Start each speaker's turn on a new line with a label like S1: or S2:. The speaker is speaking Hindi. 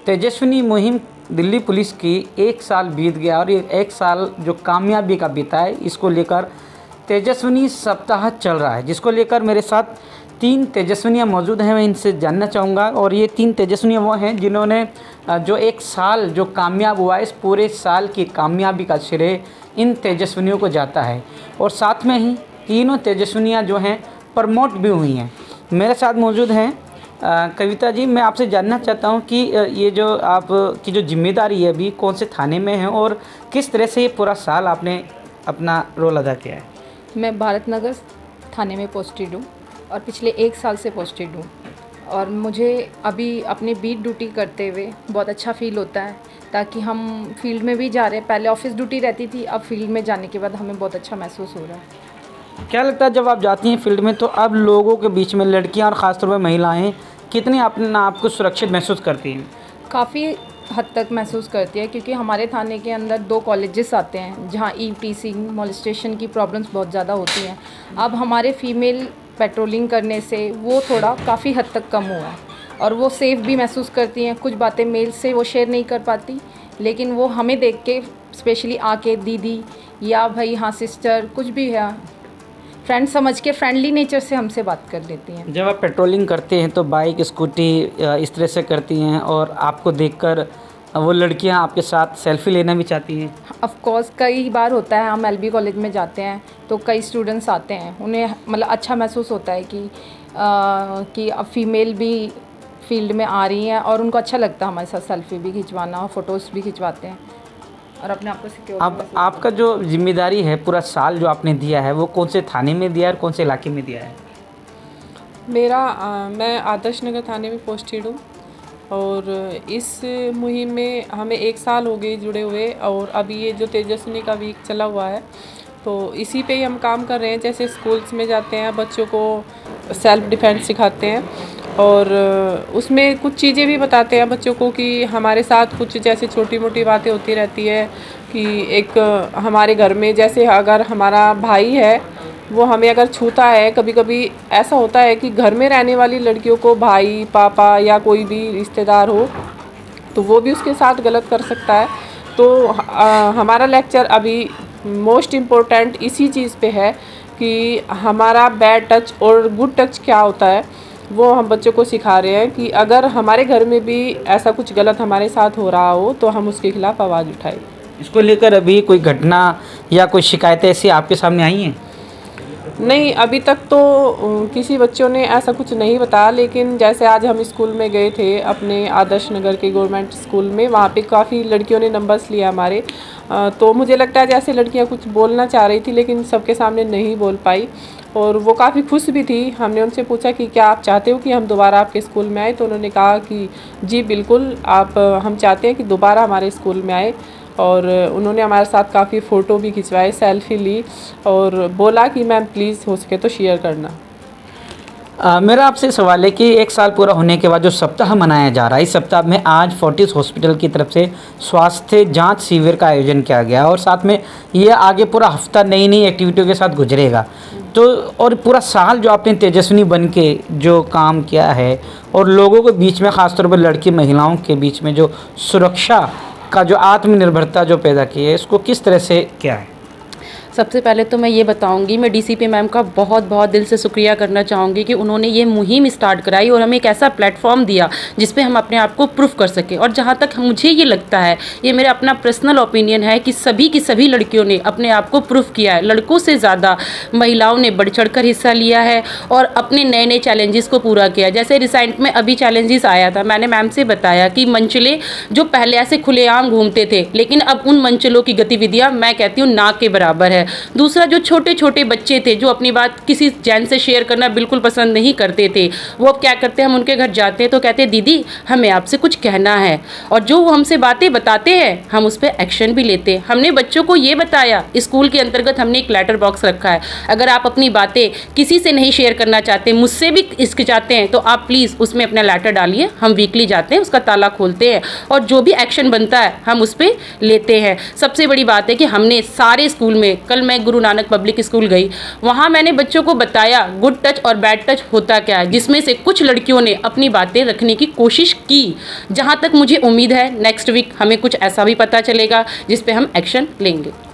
S1: तेजस्विनी मुहिम दिल्ली पुलिस की 1 साल बीत गया और ये 1 साल जो कामयाबी का बीता है, इसको लेकर तेजस्विनी सप्ताह चल रहा है, जिसको लेकर मेरे साथ 3 तेजस्विनियाँ मौजूद हैं। मैं इनसे जानना चाहूँगा और ये 3 तेजस्विनियाँ वो हैं जिन्होंने जो 1 साल जो कामयाब हुआ है, इस पूरे साल की कामयाबी का श्रेय इन तेजस्विनियों को जाता है। और साथ में ही तीनों तेजस्विनियाँ जो हैं प्रमोट भी हुई हैं। मेरे साथ मौजूद हैं कविता जी। मैं आपसे जानना चाहता हूं कि ये जो आपकी जो जिम्मेदारी है अभी कौन से थाने में है और किस तरह से ये पूरा साल आपने अपना रोल अदा किया है।
S2: मैं भारत नगर थाने में पोस्टेड हूँ और पिछले 1 साल से पोस्टेड हूँ और मुझे अभी अपनी बीट ड्यूटी करते हुए बहुत अच्छा फ़ील होता है, ताकि हम फील्ड में भी जा रहे हैं। पहले ऑफिस ड्यूटी रहती थी, अब फील्ड में जाने के बाद हमें बहुत अच्छा महसूस हो रहा है।
S1: क्या लगता है जब आप जाती हैं फील्ड में तो अब लोगों के बीच में लड़कियां और ख़ासतौर पर महिलाएं कितनी अपने आप को सुरक्षित महसूस करती हैं?
S2: काफ़ी हद तक महसूस करती है, क्योंकि हमारे थाने के अंदर 2 कॉलेजेस आते हैं जहाँ टीजिंग मोलेस्टेशन की प्रॉब्लम्स बहुत ज़्यादा होती हैं। अब हमारे फीमेल पेट्रोलिंग करने से वो थोड़ा काफ़ी हद तक कम हुआ है और वो सेफ़ भी महसूस करती हैं। कुछ बातें मेल से वो शेयर नहीं कर पाती, लेकिन वो हमें देख के स्पेशली आके दीदी या भाई हाँ सिस्टर कुछ भी है फ्रेंड समझ के फ्रेंडली नेचर से हमसे बात कर लेती हैं।
S1: जब आप पेट्रोलिंग करते हैं तो बाइक स्कूटी इस तरह से करती हैं और आपको देखकर वो लड़कियां आपके साथ सेल्फ़ी लेना भी चाहती हैं?
S2: ऑफ कोर्स कई बार होता है, हम एलबी कॉलेज में जाते हैं तो कई स्टूडेंट्स आते हैं, उन्हें मतलब अच्छा महसूस होता है कि अब फीमेल भी फील्ड में आ रही हैं और उनको अच्छा लगता है हमारे साथ सेल्फ़ी भी खिंचवाना और फ़ोटोज़ भी खिंचवाते हैं और अपने आप को सिक्योर।
S1: अब आपका जो जिम्मेदारी है पूरा साल जो आपने दिया है वो कौन से थाने में दिया है और कौन से इलाके में दिया है?
S3: मैं आदर्श नगर थाने में पोस्टेड हूँ और इस मुहिम में हमें 1 साल हो गए जुड़े हुए और अभी ये जो तेजस्विनी का वीक चला हुआ है तो इसी पे ही हम काम कर रहे हैं। जैसे स्कूल्स में जाते हैं, बच्चों को सेल्फ़ डिफेंस सिखाते हैं और उसमें कुछ चीज़ें भी बताते हैं बच्चों को कि हमारे साथ कुछ जैसे छोटी मोटी बातें होती रहती है कि एक हमारे घर में जैसे अगर हमारा भाई है वो हमें अगर छूता है, कभी कभी ऐसा होता है कि घर में रहने वाली लड़कियों को भाई पापा या कोई भी रिश्तेदार हो तो वो भी उसके साथ गलत कर सकता है। तो हमारा लेक्चर अभी मोस्ट इम्पोर्टेंट इसी चीज़ पे है कि हमारा बैड टच और गुड टच क्या होता है, वो हम बच्चों को सिखा रहे हैं कि अगर हमारे घर में भी ऐसा कुछ गलत हमारे साथ हो रहा हो तो हम उसके खिलाफ़ आवाज़ उठाएं।
S1: इसको लेकर अभी कोई घटना या कोई शिकायतें ऐसी आपके सामने आई हैं?
S3: नहीं, अभी तक तो किसी बच्चों ने ऐसा कुछ नहीं बताया, लेकिन जैसे आज हम स्कूल में गए थे अपने आदर्श नगर के गवर्नमेंट स्कूल में, वहाँ पे काफ़ी लड़कियों ने नंबर्स लिया हमारे। तो मुझे लगता है जैसे लड़कियाँ कुछ बोलना चाह रही थी लेकिन सबके सामने नहीं बोल पाई और वो काफ़ी खुश भी थी। हमने उनसे पूछा कि क्या आप चाहते हो कि हम दोबारा आपके स्कूल में आए, तो उन्होंने कहा कि जी बिल्कुल, हम चाहते हैं कि दोबारा हमारे स्कूल में आए। और उन्होंने हमारे साथ काफ़ी फ़ोटो भी खिंचवाए, सेल्फ़ी ली और बोला कि मैम प्लीज़ हो सके तो शेयर करना।
S1: मेरा आपसे सवाल है कि 1 साल पूरा होने के बाद जो सप्ताह मनाया जा रहा है, इस सप्ताह में आज फोर्टिस हॉस्पिटल की तरफ से स्वास्थ्य जांच शिविर का आयोजन किया गया और साथ में ये आगे पूरा हफ्ता नई नई एक्टिविटियों के साथ गुजरेगा। तो और पूरा साल जो आपने तेजस्विनी बन के जो काम किया है और लोगों के बीच में ख़ासतौर पर लड़की महिलाओं के बीच में जो सुरक्षा का जो आत्मनिर्भरता जो पैदा की है, इसको किस तरह से किया है?
S4: सबसे पहले तो मैं ये बताऊंगी, मैं डीसीपी मैम का बहुत बहुत दिल से शुक्रिया करना चाहूँगी कि उन्होंने ये मुहिम स्टार्ट कराई और हमें एक ऐसा प्लेटफॉर्म दिया जिस पे हम अपने आप को प्रूफ कर सकें। और जहाँ तक मुझे ये लगता है, ये मेरा अपना पर्सनल ओपिनियन है कि सभी की सभी लड़कियों ने अपने आप को प्रूफ किया है। लड़कों से ज़्यादा महिलाओं ने बढ़ चढ़ कर हिस्सा लिया है और अपने नए नए चैलेंजेस को पूरा किया। जैसे रिसेंट में अभी चैलेंजेस आया था, मैंने मैम से बताया कि मंचले जो पहले ऐसे खुलेआम घूमते थे, लेकिन अब उन मंचलों की गतिविधियाँ मैं कहती हूँ ना के बराबर है। दूसरा, जो छोटे छोटे बच्चे थे जो अपनी बात किसी जैन से शेयर करना बिल्कुल पसंद नहीं करते थे, वो अब क्या करते हैं, हम उनके घर जाते हैं तो कहते हैं दीदी हमें आपसे कुछ कहना है, और जो वो हमसे बातें बताते हैं हम उस पर एक्शन भी लेते हैं। हमने बच्चों को ये बताया, स्कूल के अंतर्गत हमने एक लेटर बॉक्स रखा है, अगर आप अपनी बातें किसी से नहीं शेयर करना चाहते, मुझसे भी चाहते हैं तो आप प्लीज़ उसमें अपना लेटर डालिए। हम वीकली जाते हैं, उसका ताला खोलते हैं और जो भी एक्शन बनता है हम उस पर लेते हैं। सबसे बड़ी बात है कि हमने सारे स्कूल में कल मैं गुरु नानक पब्लिक स्कूल गई, वहाँ मैंने बच्चों को बताया गुड टच और बैड टच होता क्या है, जिसमें से कुछ लड़कियों ने अपनी बातें रखने की कोशिश की। जहाँ तक मुझे उम्मीद है नेक्स्ट वीक हमें कुछ ऐसा भी पता चलेगा जिस पे हम एक्शन लेंगे।